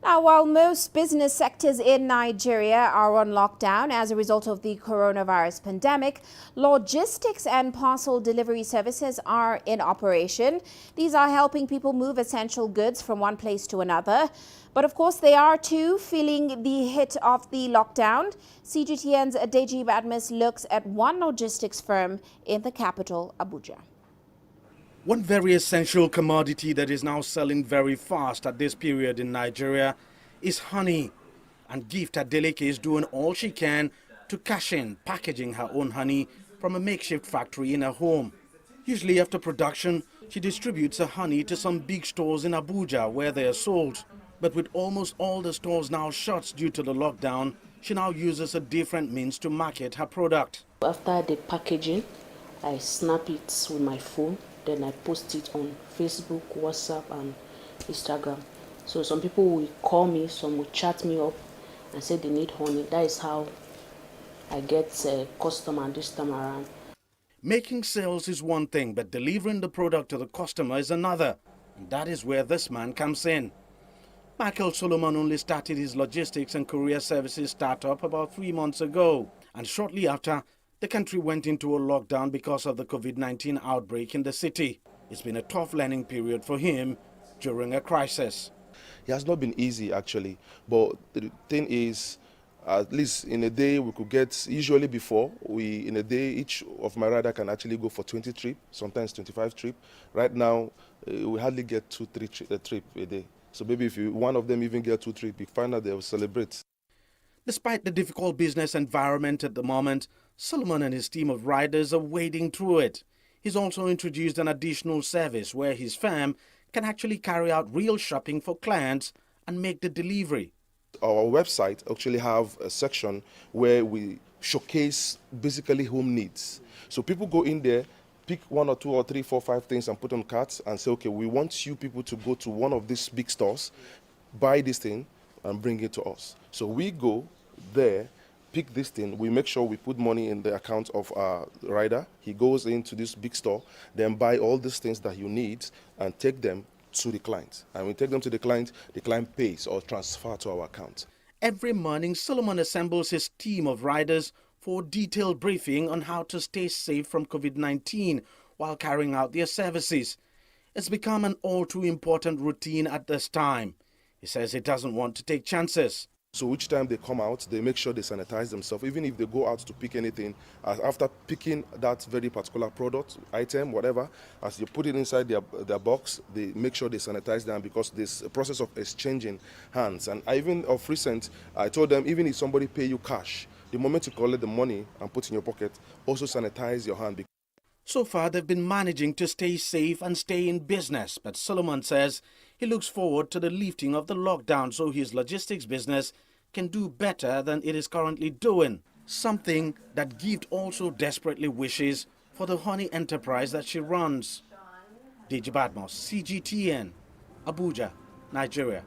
Now, while most business sectors in Nigeria are on lockdown as a result of the coronavirus pandemic, logistics and parcel delivery services are in operation. These are helping people move essential goods from one place to another. But of course, they are too feeling the hit of the lockdown. CGTN's Deji Badmus looks at one logistics firm in the capital, Abuja. One very essential commodity that is now selling very fast at this period in Nigeria is honey. And Gift Adeleke is doing all she can to cash in packaging her own honey from a makeshift factory in her home. Usually after production, she distributes her honey to some big stores in Abuja where they are sold. But with almost all the stores now shut due to the lockdown, she now uses a different means to market her product. After the packaging, I snap it with my phone. Then I post it on Facebook, WhatsApp, and Instagram. So some people will call me, some will chat me up and say they need honey. That is how I get a customer this time around. Making sales is one thing, but delivering the product to the customer is another. And that is where this man comes in. Michael Solomon only started his logistics and courier services startup about 3 months ago. And shortly after, the country went into a lockdown because of the COVID-19 outbreak in the city. It's been a tough learning period for him during a crisis. It has not been easy, actually. But the thing is, at least in a day we could get, usually before, in a day each of my rider can actually go for 20 trips, sometimes 25 trips. Right now, we hardly get 2-3 trips a day. So maybe if one of them even get 2 trips, we find out they will celebrate. Despite the difficult business environment at the moment, Solomon and his team of riders are wading through it. He's also introduced an additional service where his firm can actually carry out real shopping for clients and make the delivery. Our website actually have a section where we showcase basically home needs. So people go in there, pick 1 or 2 or 3, 4, 5 things and put on carts and say, okay, we want you people to go to one of these big stores, buy this thing and bring it to us. So we go there, pick this thing, we make sure we put money in the account of our rider. He goes into this big store, then buy all these things that you need and take them to the client. And when we take them to the client pays or transfer to our account. Every morning, Solomon assembles his team of riders for a detailed briefing on how to stay safe from COVID-19 while carrying out their services. It's become an all too important routine at this time. He says he doesn't want to take chances. So each time they come out, they make sure they sanitize themselves. Even if they go out to pick anything, after picking that very particular product, item, whatever, as you put it inside their box, they make sure they sanitize them because there's a process of exchanging hands. And of recent, I told them, even if somebody pay you cash, the moment you collect the money and put in your pocket, also sanitize your hand. So far, they've been managing to stay safe and stay in business. But Solomon says he looks forward to the lifting of the lockdown so his logistics business can do better than it is currently doing. Something that Gift also desperately wishes for the honey enterprise that she runs. Deji Badmus, CGTN, Abuja, Nigeria.